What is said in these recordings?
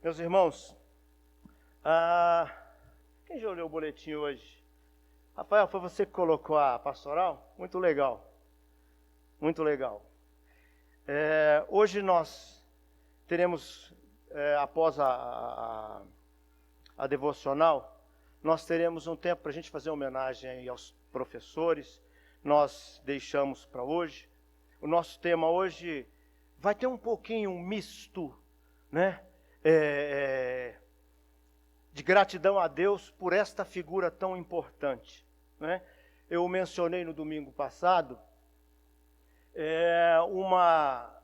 Meus irmãos, quem já olhou o boletim hoje? Rafael, foi você que colocou a pastoral? Muito legal, muito legal. Hoje nós teremos, após a devocional, nós teremos um tempo para a gente fazer homenagem aos professores. Nós deixamos para hoje. O nosso tema hoje vai ter um pouquinho misto, né? De gratidão a Deus por esta figura tão importante, né? Eu mencionei no domingo passado uma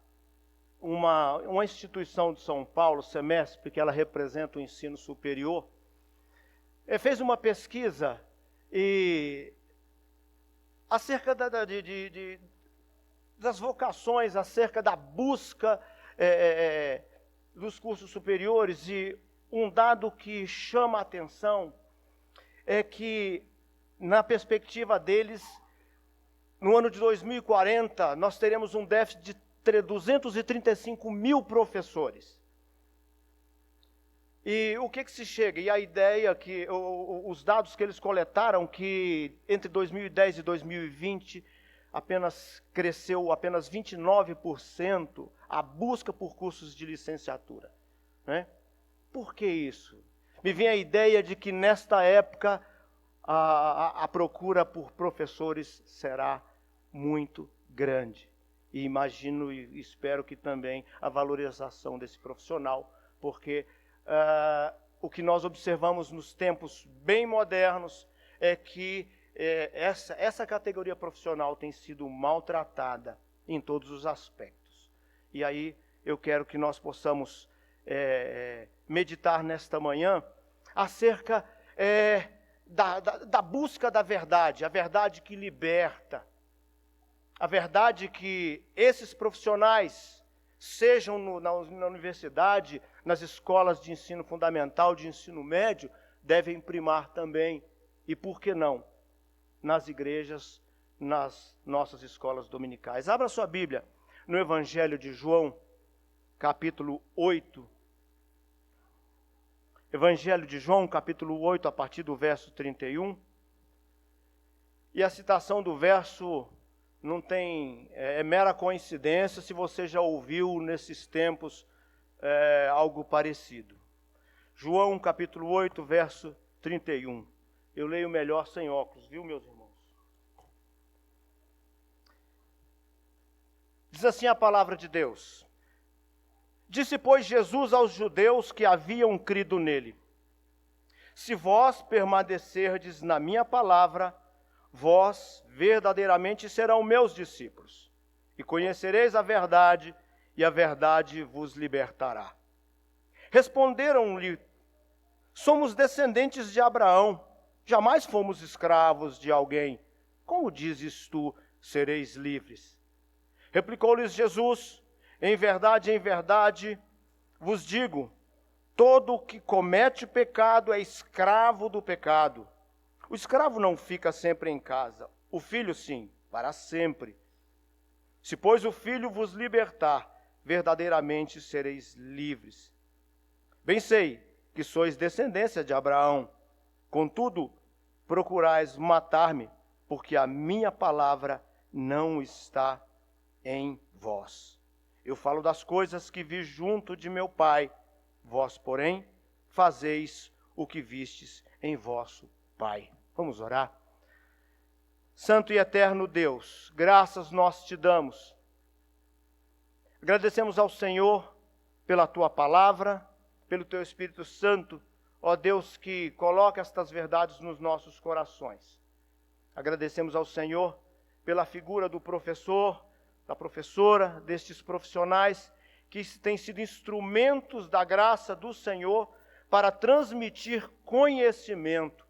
instituição de São Paulo, SEMESP, que ela representa o ensino superior, fez uma pesquisa acerca das vocações, acerca da busca dos cursos superiores, e um dado que chama a atenção é que, na perspectiva deles, no ano de 2040, nós teremos um déficit de 235 mil professores. E o que se chega? E a ideia que, os dados que eles coletaram, que entre 2010 e 2020, cresceu apenas 29% a busca por cursos de licenciatura, né? Por que isso? Me vem a ideia de que nesta época a procura por professores será muito grande. E imagino e espero que também a valorização desse profissional, porque o que nós observamos nos tempos bem modernos é que essa categoria profissional tem sido maltratada em todos os aspectos. E aí eu quero que nós possamos meditar nesta manhã acerca da busca da verdade, a verdade que liberta, a verdade que esses profissionais, sejam na universidade, nas escolas de ensino fundamental, de ensino médio, devem primar também, e por que não, nas igrejas, nas nossas escolas dominicais. Abra sua Bíblia no Evangelho de João, capítulo 8. Evangelho de João, capítulo 8, a partir do verso 31. E a citação do verso não tem, mera coincidência se você já ouviu nesses tempos algo parecido. João, capítulo 8, verso 31. Eu leio melhor sem óculos, viu, meus irmãos? Diz assim a palavra de Deus. Disse, pois, Jesus aos judeus que haviam crido nele: se vós permanecerdes na minha palavra, vós verdadeiramente serão meus discípulos, e conhecereis a verdade, e a verdade vos libertará. Responderam-lhe: somos descendentes de Abraão, jamais fomos escravos de alguém. Como dizes tu, sereis livres? Replicou-lhes Jesus: em verdade, vos digo, todo o que comete pecado é escravo do pecado. O escravo não fica sempre em casa, o filho sim, para sempre. Se, pois, o filho vos libertar, verdadeiramente sereis livres. Bem sei que sois descendência de Abraão, contudo, procurais matar-me, porque a minha palavra não está em vós. Eu falo das coisas que vi junto de meu Pai, vós, porém, fazeis o que vistes em vosso Pai. Vamos orar? Santo e eterno Deus, graças nós te damos. Agradecemos ao Senhor pela tua palavra, pelo teu Espírito Santo, ó Deus, que coloca estas verdades nos nossos corações. Agradecemos ao Senhor pela figura do professor, da professora, destes profissionais que têm sido instrumentos da graça do Senhor para transmitir conhecimento.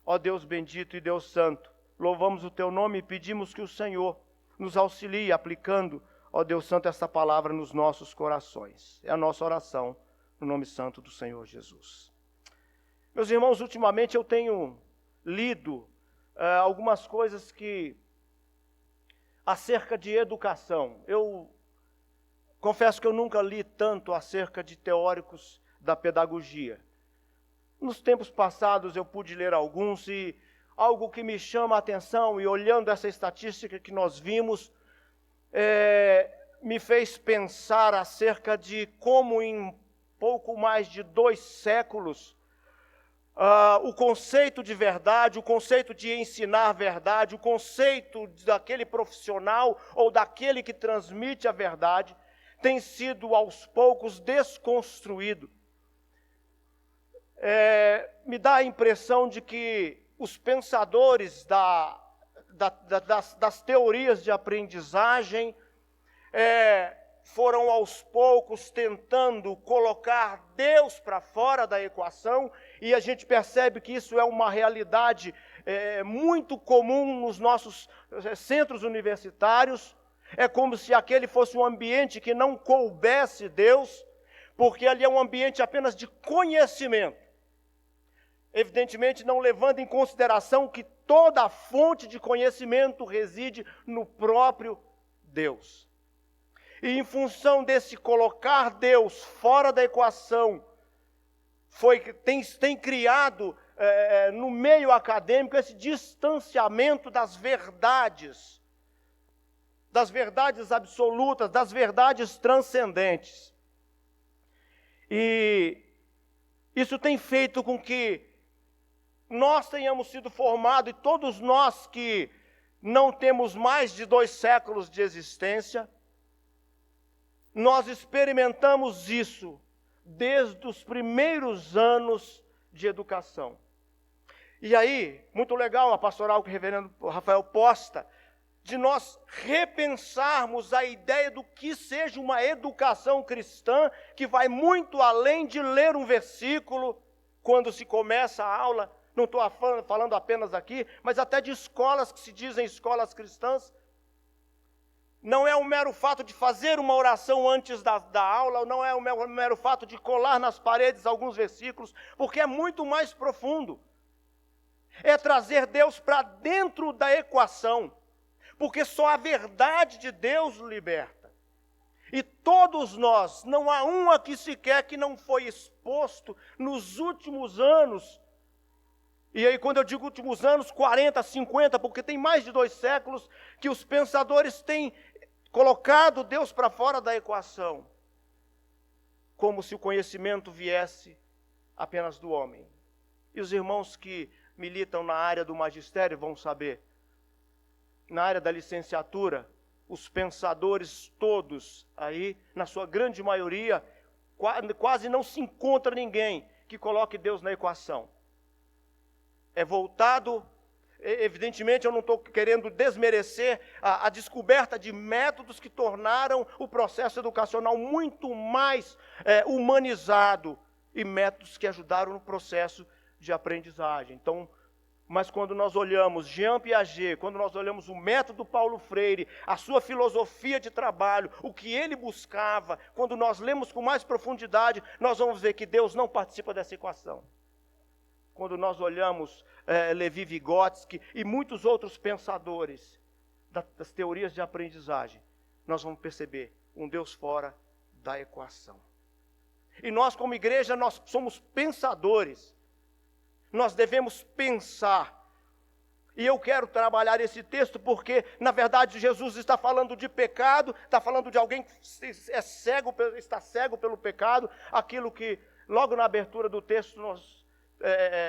Ó Deus bendito e Deus santo, louvamos o teu nome e pedimos que o Senhor nos auxilie aplicando, ó Deus santo, esta palavra nos nossos corações. É a nossa oração, no nome santo do Senhor Jesus. Meus irmãos, ultimamente eu tenho lido algumas coisas acerca de educação. Eu confesso que eu nunca li tanto acerca de teóricos da pedagogia. Nos tempos passados eu pude ler alguns e algo que me chama a atenção, e olhando essa estatística que nós vimos, me fez pensar acerca de como em pouco mais de 2 séculos, o conceito de verdade, o conceito de ensinar verdade, o conceito daquele profissional ou daquele que transmite a verdade, tem sido aos poucos desconstruído. Me dá a impressão de que os pensadores das teorias de aprendizagem foram aos poucos tentando colocar Deus para fora da equação, e a gente percebe que isso é uma realidade muito comum nos nossos centros universitários. É como se aquele fosse um ambiente que não coubesse Deus, porque ali é um ambiente apenas de conhecimento. Evidentemente, não levando em consideração que toda a fonte de conhecimento reside no próprio Deus. E em função desse colocar Deus fora da equação, tem criado no meio acadêmico esse distanciamento das verdades absolutas, das verdades transcendentes. E isso tem feito com que nós tenhamos sido formados, e todos nós que não temos mais de 2 séculos de existência, nós experimentamos isso desde os primeiros anos de educação. E aí, muito legal a pastoral que o reverendo Rafael posta, de nós repensarmos a ideia do que seja uma educação cristã, que vai muito além de ler um versículo quando se começa a aula. Não estou falando apenas aqui, mas até de escolas que se dizem escolas cristãs. Não é o mero fato de fazer uma oração antes da aula, não é o mero fato de colar nas paredes alguns versículos, porque é muito mais profundo. É trazer Deus para dentro da equação, porque só a verdade de Deus liberta. E todos nós, não há um aqui sequer que não foi exposto nos últimos anos. E aí, quando eu digo últimos anos, 40, 50, porque tem mais de 2 séculos que os pensadores têm colocado Deus para fora da equação, como se o conhecimento viesse apenas do homem. E os irmãos que militam na área do magistério vão saber. Na área da licenciatura, os pensadores todos aí, na sua grande maioria, quase não se encontra ninguém que coloque Deus na equação. É voltado, evidentemente eu não estou querendo desmerecer a descoberta de métodos que tornaram o processo educacional muito mais humanizado, e métodos que ajudaram no processo de aprendizagem. Então, mas quando nós olhamos Jean Piaget, quando nós olhamos o método Paulo Freire, a sua filosofia de trabalho, o que ele buscava, quando nós lemos com mais profundidade, nós vamos ver que Deus não participa dessa equação. Quando nós olhamos Levi Vygotsky e muitos outros pensadores das teorias de aprendizagem, nós vamos perceber um Deus fora da equação. E nós, como igreja, nós somos pensadores. Nós devemos pensar. E eu quero trabalhar esse texto porque, na verdade, Jesus está falando de pecado, está falando de alguém que está cego pelo pecado, aquilo que logo na abertura do texto nós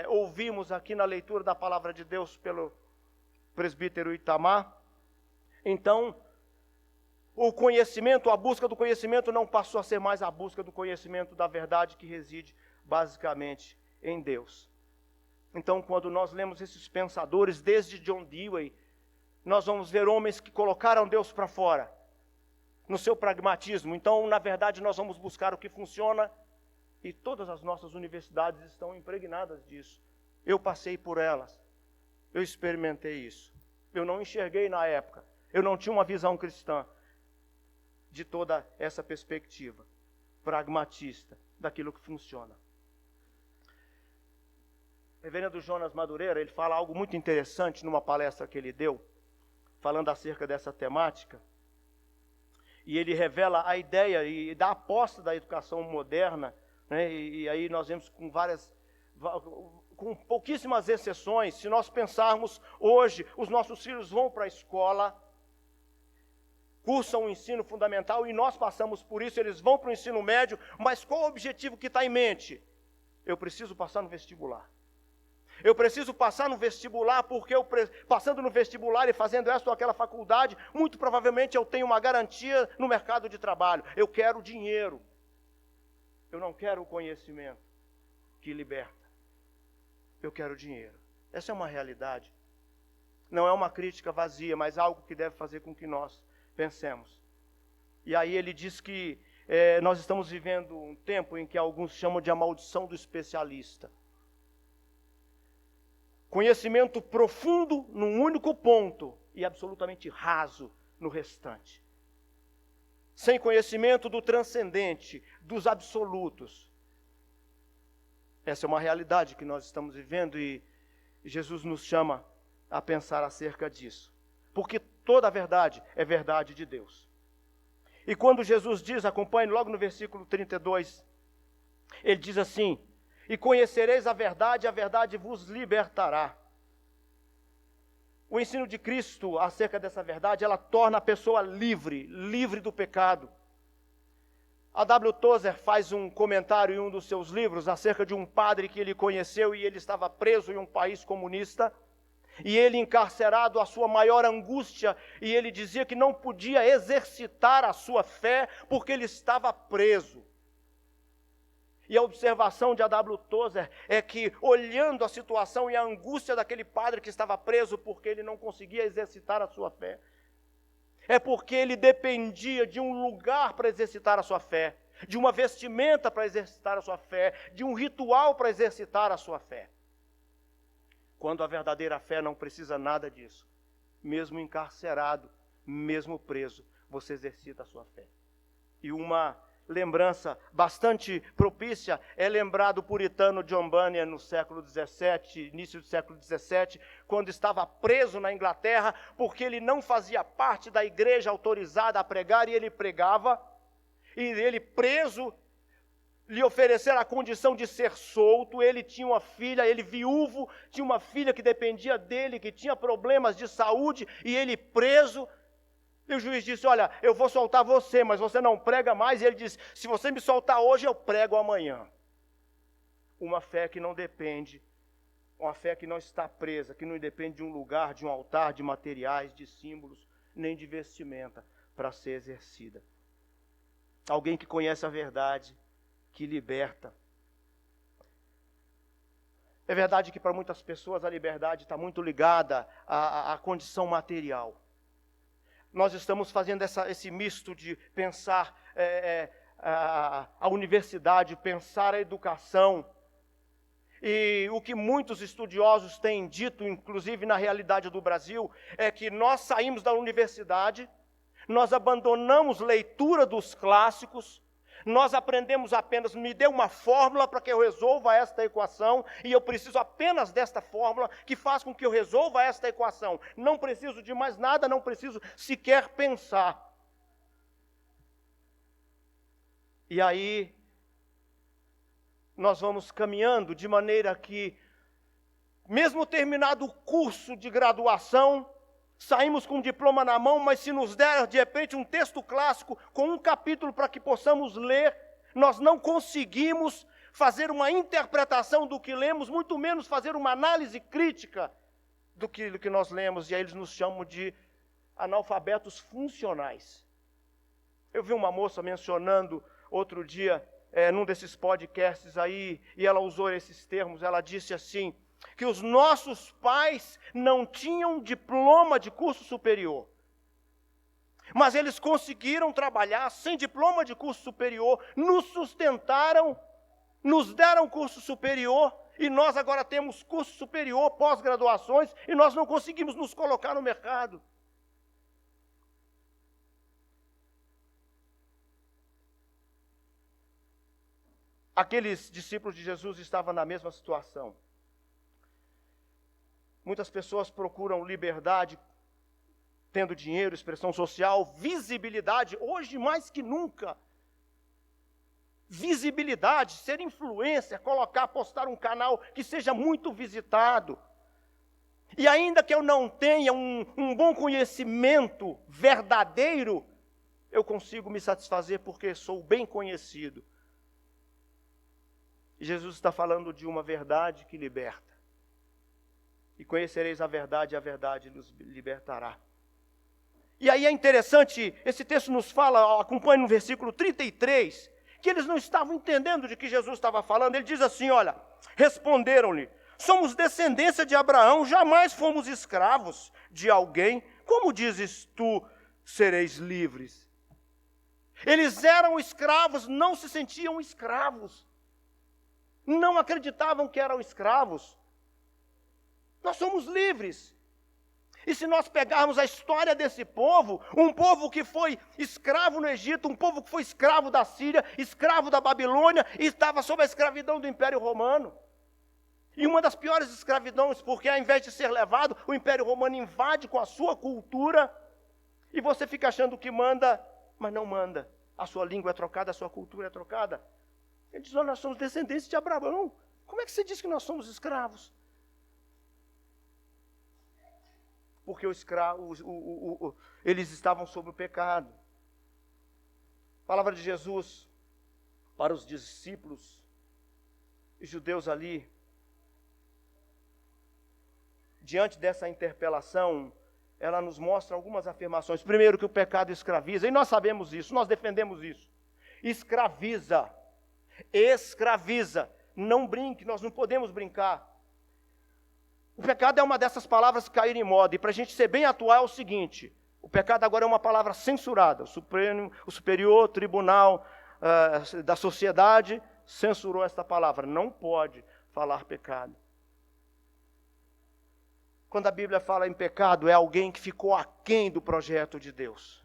ouvimos aqui na leitura da palavra de Deus pelo presbítero Itamar. Então, o conhecimento, a busca do conhecimento não passou a ser mais a busca do conhecimento da verdade que reside basicamente em Deus. Então, quando nós lemos esses pensadores, desde John Dewey, nós vamos ver homens que colocaram Deus para fora, no seu pragmatismo. Então, na verdade, nós vamos buscar o que funciona, e todas as nossas universidades estão impregnadas disso. Eu passei por elas, eu experimentei isso. Eu não enxerguei na época, eu não tinha uma visão cristã de toda essa perspectiva pragmatista daquilo que funciona. O reverendo Jonas Madureira, ele fala algo muito interessante numa palestra que ele deu, falando acerca dessa temática, e ele revela a ideia e da aposta da educação moderna né? E aí nós vemos com pouquíssimas exceções, se nós pensarmos hoje, os nossos filhos vão para a escola, cursam o ensino fundamental e nós passamos por isso, eles vão para o ensino médio, mas qual o objetivo que está em mente? Eu preciso passar no vestibular. Eu preciso passar no vestibular porque passando no vestibular e fazendo esta ou aquela faculdade, muito provavelmente eu tenho uma garantia no mercado de trabalho. Eu quero dinheiro. Eu não quero o conhecimento que liberta. Eu quero dinheiro. Essa é uma realidade. Não é uma crítica vazia, mas algo que deve fazer com que nós pensemos. E aí ele diz que nós estamos vivendo um tempo em que alguns chamam de a maldição do especialista. Conhecimento profundo num único ponto e absolutamente raso no restante. Sem conhecimento do transcendente, dos absolutos. Essa é uma realidade que nós estamos vivendo e Jesus nos chama a pensar acerca disso. Porque toda a verdade é verdade de Deus. E quando Jesus diz, acompanhe logo no versículo 32, ele diz assim: e conhecereis a verdade vos libertará. O ensino de Cristo acerca dessa verdade, ela torna a pessoa livre do pecado. A W. Tozer faz um comentário em um dos seus livros acerca de um padre que ele conheceu e ele estava preso em um país comunista. E ele encarcerado, a sua maior angústia, e ele dizia que não podia exercitar a sua fé porque ele estava preso. E a observação de A.W. Tozer é que, olhando a situação e a angústia daquele padre que estava preso porque ele não conseguia exercitar a sua fé, é porque ele dependia de um lugar para exercitar a sua fé, de uma vestimenta para exercitar a sua fé, de um ritual para exercitar a sua fé. Quando a verdadeira fé não precisa nada disso. Mesmo encarcerado, mesmo preso, você exercita a sua fé. E uma lembrança bastante propícia é lembrar do puritano John Bunyan no século XVII, início do século XVII, quando estava preso na Inglaterra, porque ele não fazia parte da igreja autorizada a pregar e ele pregava, e ele preso, lhe ofereceram a condição de ser solto. Ele tinha uma filha, ele viúvo, tinha uma filha que dependia dele, que tinha problemas de saúde, e ele preso. E o juiz disse: olha, eu vou soltar você, mas você não prega mais. E ele disse: se você me soltar hoje, eu prego amanhã. Uma fé que não depende, uma fé que não está presa, que não depende de um lugar, de um altar, de materiais, de símbolos, nem de vestimenta para ser exercida. Alguém que conhece a verdade, que liberta. É verdade que para muitas pessoas a liberdade está muito ligada à condição material. Nós estamos fazendo esse misto de pensar a universidade, pensar a educação. E o que muitos estudiosos têm dito, inclusive na realidade do Brasil, é que nós saímos da universidade, nós abandonamos leitura dos clássicos, nós aprendemos apenas, me dê uma fórmula para que eu resolva esta equação, e eu preciso apenas desta fórmula que faz com que eu resolva esta equação. Não preciso de mais nada, não preciso sequer pensar. E aí, nós vamos caminhando de maneira que, mesmo terminado o curso de graduação, saímos com um diploma na mão, mas se nos der, de repente, um texto clássico com um capítulo para que possamos ler, nós não conseguimos fazer uma interpretação do que lemos, muito menos fazer uma análise crítica do que nós lemos, e aí eles nos chamam de analfabetos funcionais. Eu vi uma moça mencionando outro dia, num desses podcasts aí, e ela usou esses termos, ela disse assim, que os nossos pais não tinham diploma de curso superior, mas eles conseguiram trabalhar sem diploma de curso superior, nos sustentaram, nos deram curso superior, e nós agora temos curso superior, pós-graduações, e nós não conseguimos nos colocar no mercado. Aqueles discípulos de Jesus estavam na mesma situação. Muitas pessoas procuram liberdade, tendo dinheiro, expressão social, visibilidade, hoje mais que nunca. visibilidade, ser influencer, postar um canal que seja muito visitado. E ainda que eu não tenha um bom conhecimento verdadeiro, eu consigo me satisfazer porque sou bem conhecido. E Jesus está falando de uma verdade que liberta. E conhecereis a verdade nos libertará. E aí é interessante, esse texto nos fala, acompanhe no versículo 33, que eles não estavam entendendo de que Jesus estava falando. Ele diz assim, olha, responderam-lhe, somos descendência de Abraão, jamais fomos escravos de alguém. Como dizes tu, sereis livres? Eles eram escravos, não se sentiam escravos. Não acreditavam que eram escravos. Nós somos livres. E se nós pegarmos a história desse povo, um povo que foi escravo no Egito, um povo que foi escravo da Síria, escravo da Babilônia, e estava sob a escravidão do Império Romano. E uma das piores escravidões, porque ao invés de ser levado, o Império Romano invade com a sua cultura, e você fica achando que manda, mas não manda. A sua língua é trocada, a sua cultura é trocada. Ele diz, nós somos descendentes de Abraão. Como é que você diz que nós somos escravos? Porque eles estavam sob o pecado. A palavra de Jesus para os discípulos e judeus ali, diante dessa interpelação, ela nos mostra algumas afirmações. Primeiro, que o pecado escraviza, e nós sabemos isso, nós defendemos isso. Escraviza, não brinque, nós não podemos brincar. O pecado é uma dessas palavras que caíram em moda, e para a gente ser bem atual é o seguinte, o pecado agora é uma palavra censurada, o superior tribunal da sociedade censurou esta palavra, não pode falar pecado. Quando a Bíblia fala em pecado, é alguém que ficou aquém do projeto de Deus.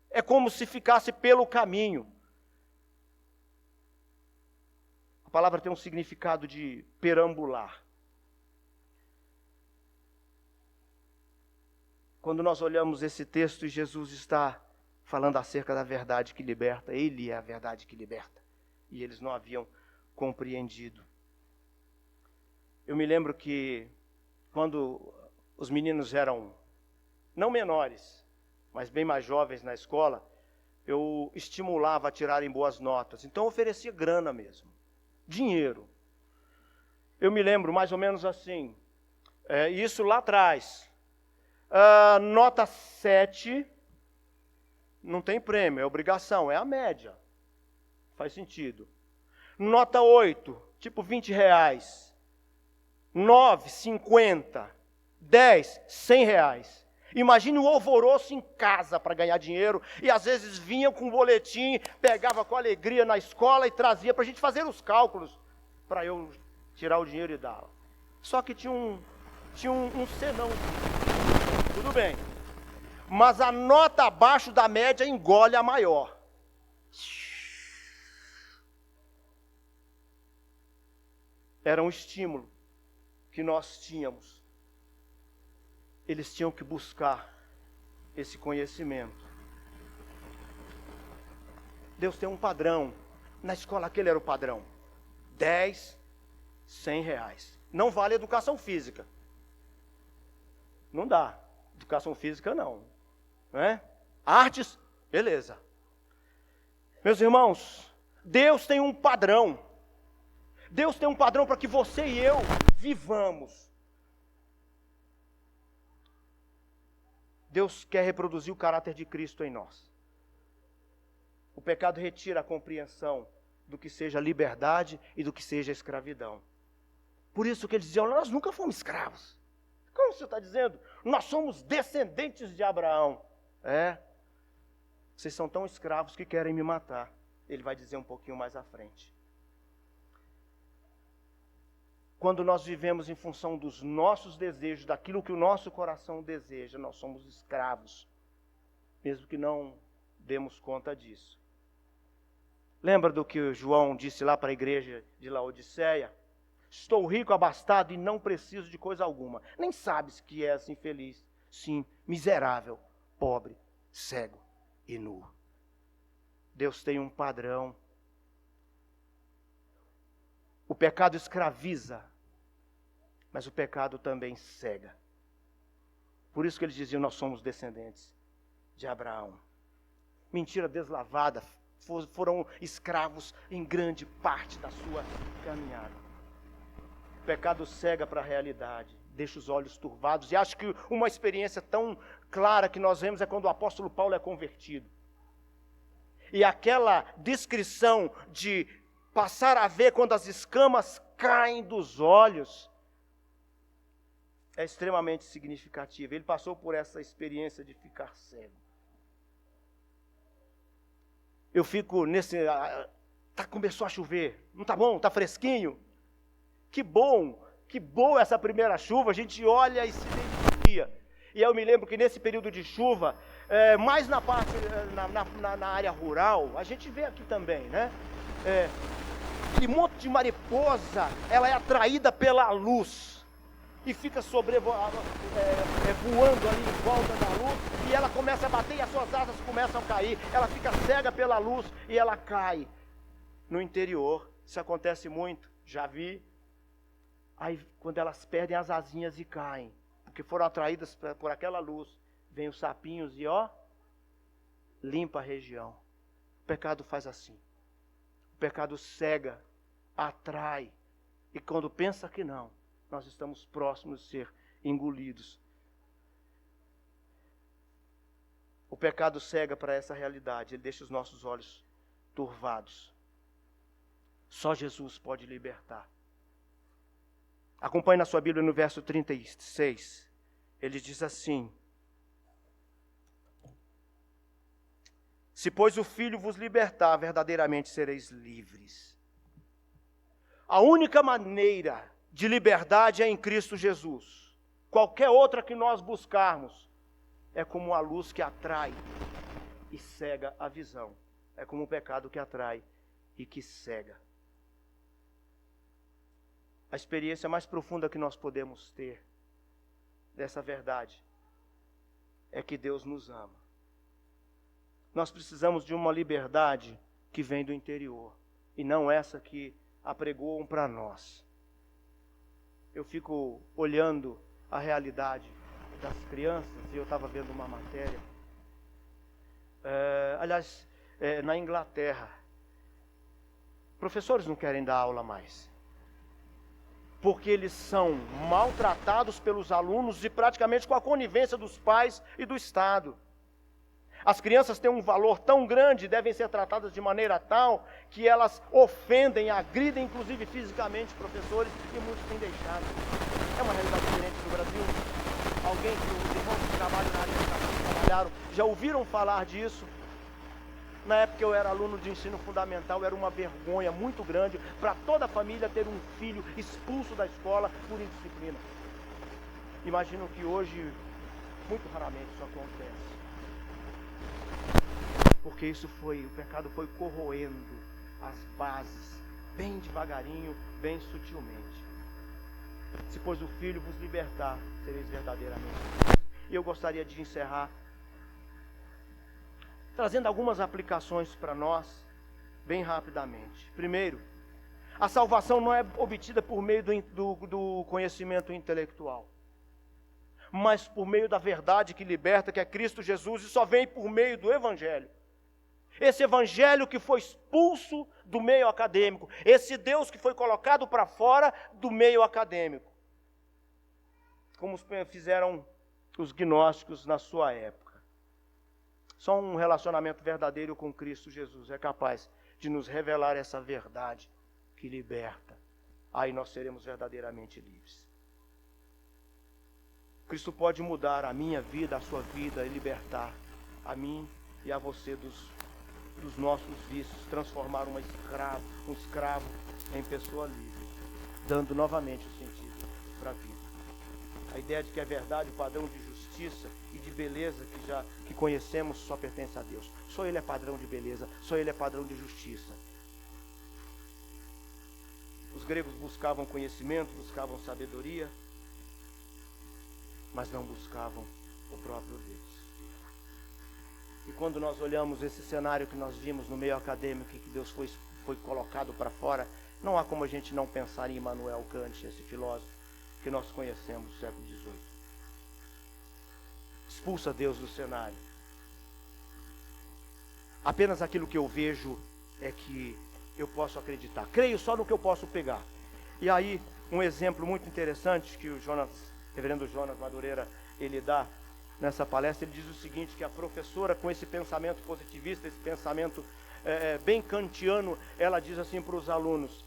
É como se ficasse pelo caminho. A palavra tem um significado de perambular. Quando nós olhamos esse texto e Jesus está falando acerca da verdade que liberta, Ele é a verdade que liberta. E eles não haviam compreendido. Eu me lembro que quando os meninos eram não menores, mas bem mais jovens na escola, eu estimulava a tirarem boas notas. Então eu oferecia grana mesmo, dinheiro. Eu me lembro mais ou menos assim, isso lá atrás. Nota 7, não tem prêmio, é obrigação, é a média. Faz sentido. Nota 8, tipo R$20. 9, 50. 10, R$100. Imagine o alvoroço em casa para ganhar dinheiro, e às vezes vinha com um boletim, pegava com alegria na escola e trazia para a gente fazer os cálculos, para eu tirar o dinheiro e dar. Só que tinha um senão. Tudo bem. Mas a nota abaixo da média engole a maior. Era um estímulo que nós tínhamos. Eles tinham que buscar esse conhecimento. Deus tem um padrão. Na escola aquele era o padrão. 10, R$100. Não vale educação física. Não dá. Educação física não. Não é? Artes, beleza. Meus irmãos, Deus tem um padrão. Deus tem um padrão para que você e eu vivamos. Deus quer reproduzir o caráter de Cristo em nós. O pecado retira a compreensão do que seja liberdade e do que seja escravidão. Por isso que eles diziam, nós nunca fomos escravos. Como você está dizendo? Nós somos descendentes de Abraão. Vocês são tão escravos que querem me matar. Ele vai dizer um pouquinho mais à frente. Quando nós vivemos em função dos nossos desejos, daquilo que o nosso coração deseja, nós somos escravos, mesmo que não demos conta disso. Lembra do que João disse lá para a igreja de Laodiceia? Estou rico, abastado e não preciso de coisa alguma. Nem sabes que és infeliz, sim, miserável, pobre, cego e nu. Deus tem um padrão. pecado escraviza, mas o pecado também cega. Por isso que eles diziam, nós somos descendentes de Abraão. Mentira deslavada, foram escravos em grande parte da sua caminhada. O pecado cega para a realidade, deixa os olhos turvados. E acho que uma experiência tão clara que nós vemos é quando o apóstolo Paulo é convertido. E aquela descrição de passar a ver quando as escamas caem dos olhos é extremamente significativa. Ele passou por essa experiência de ficar cego. Eu fico nesse... começou a chover. Não tá bom? Tá fresquinho? Que bom! Que boa essa primeira chuva. A gente olha e se identifica. E eu me lembro que nesse período de chuva, mais na parte, na área rural, a gente vê aqui também, né? Aquele monte de mariposa, ela é atraída pela luz. E fica voando ali em volta da luz, e ela começa a bater e as suas asas começam a cair. Ela fica cega pela luz e ela cai. No interior, isso acontece muito, já vi. Aí quando elas perdem as asinhas e caem, porque foram atraídas por aquela luz, vem os sapinhos e limpa a região. O pecado faz assim. O pecado cega, atrai, e quando pensa que não, nós estamos próximos de ser engolidos. O pecado cega para essa realidade, ele deixa os nossos olhos turvados. Só Jesus pode libertar. Acompanhe na sua Bíblia no verso 36. Ele diz assim: se, pois, o Filho vos libertar, verdadeiramente sereis livres. A única maneira de liberdade é em Cristo Jesus. Qualquer outra que nós buscarmos é como a luz que atrai e cega a visão. É como o pecado que atrai e que cega. A experiência mais profunda que nós podemos ter dessa verdade é que Deus nos ama. Nós precisamos de uma liberdade que vem do interior e não essa que apregoam para nós. Eu fico olhando a realidade das crianças e eu estava vendo uma matéria. Na Inglaterra, professores não querem dar aula mais, porque eles são maltratados pelos alunos e praticamente com a conivência dos pais e do Estado. As crianças têm um valor tão grande, devem ser tratadas de maneira tal, que elas ofendem, agridem, inclusive fisicamente, professores, e muitos têm deixado. É uma realidade diferente no Brasil. Alguém que os irmãos que trabalham na área de educação trabalharam, já ouviram falar disso? Na época que eu era aluno de ensino fundamental, era uma vergonha muito grande para toda a família ter um filho expulso da escola por indisciplina. Imagino que hoje, muito raramente isso acontece. Porque o pecado foi corroendo as bases, bem devagarinho, bem sutilmente. Se, pois, o Filho vos libertar, sereis verdadeiramente livres. E eu gostaria de encerrar trazendo algumas aplicações para nós, bem rapidamente. Primeiro, a salvação não é obtida por meio do conhecimento intelectual, mas por meio da verdade que liberta, que é Cristo Jesus, e só vem por meio do Evangelho. Esse Evangelho que foi expulso do meio acadêmico, esse Deus que foi colocado para fora do meio acadêmico, como fizeram os gnósticos na sua época. Só um relacionamento verdadeiro com Cristo Jesus é capaz de nos revelar essa verdade que liberta. Aí nós seremos verdadeiramente livres. Cristo pode mudar a minha vida, a sua vida, e libertar a mim e a você dos nossos vícios, transformar um escravo em pessoa livre, dando novamente o sentido para a vida. A ideia de que a verdade, o padrão de justiça e de beleza que conhecemos só pertence a Deus. Só Ele é padrão de beleza, só Ele é padrão de justiça. Os gregos buscavam conhecimento, buscavam sabedoria, mas não buscavam o próprio Deus. E quando nós olhamos esse cenário que nós vimos no meio acadêmico, que Deus foi colocado para fora, Não há como a gente não pensar em Immanuel Kant, esse filósofo que nós conhecemos do século XVIII. Expulsa Deus do cenário. Apenas aquilo que eu vejo é que eu posso acreditar. Creio só no que eu posso pegar. E aí, um exemplo muito interessante que o reverendo Jonas Madureira, ele dá nessa palestra, ele diz o seguinte, que a professora, com esse pensamento positivista, esse pensamento bem kantiano, ela diz assim para os alunos,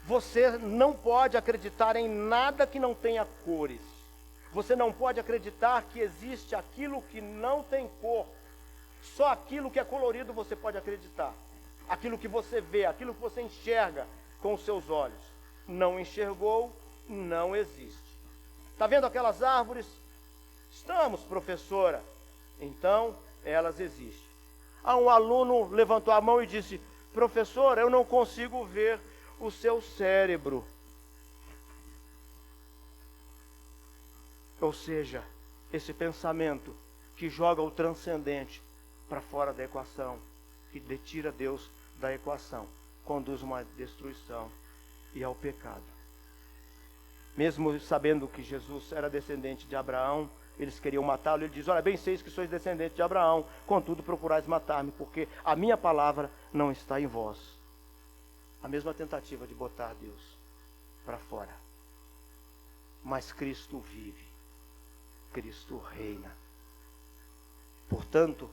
você não pode acreditar em nada que não tenha cores. Você não pode acreditar que existe aquilo que não tem cor. Só aquilo que é colorido você pode acreditar. Aquilo que você vê, aquilo que você enxerga com os seus olhos. Não enxergou, não existe. Está vendo aquelas árvores? Estamos, professora. Então, elas existem. Um aluno levantou a mão e disse, professora, eu não consigo ver o seu cérebro. Ou seja, esse pensamento que joga o transcendente para fora da equação, que tira Deus da equação, conduz a uma destruição e ao pecado. Mesmo sabendo que Jesus era descendente de Abraão, eles queriam matá-lo. Ele diz, olha, bem sei que sois descendente de Abraão, contudo procurais matar-me, porque a minha palavra não está em vós. A mesma tentativa de botar Deus para fora. Mas Cristo vive, Cristo reina. Portanto,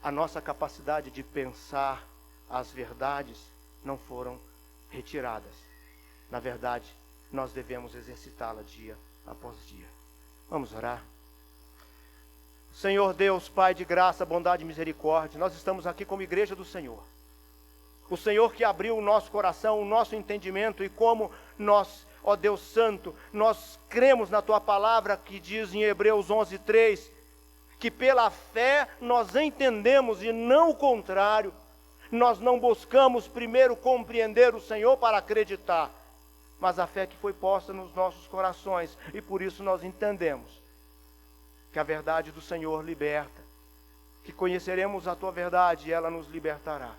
a nossa capacidade de pensar as verdades não foram retiradas. Na verdade, nós devemos exercitá-la dia após dia. Vamos orar. Senhor Deus, Pai de graça, bondade e misericórdia, nós estamos aqui como igreja do Senhor. O Senhor que abriu o nosso coração, o nosso entendimento, e como nós, ó Deus Santo, nós cremos na Tua palavra que diz em Hebreus 11:3, que pela fé nós entendemos e não o contrário. Nós não buscamos primeiro compreender o Senhor para acreditar, mas a fé que foi posta nos nossos corações, e por isso nós entendemos que a verdade do Senhor liberta, que conheceremos a Tua verdade e ela nos libertará.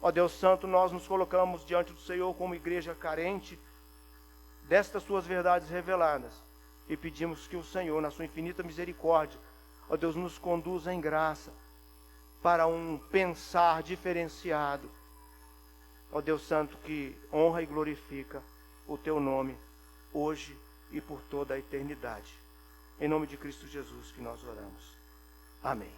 Ó Deus Santo, nós nos colocamos diante do Senhor como igreja carente destas Suas verdades reveladas, e pedimos que o Senhor, na Sua infinita misericórdia, ó Deus, nos conduza em graça para um pensar diferenciado, ó Deus Santo, que honra e glorifica o Teu nome, hoje e por toda a eternidade. Em nome de Cristo Jesus que nós oramos. Amém.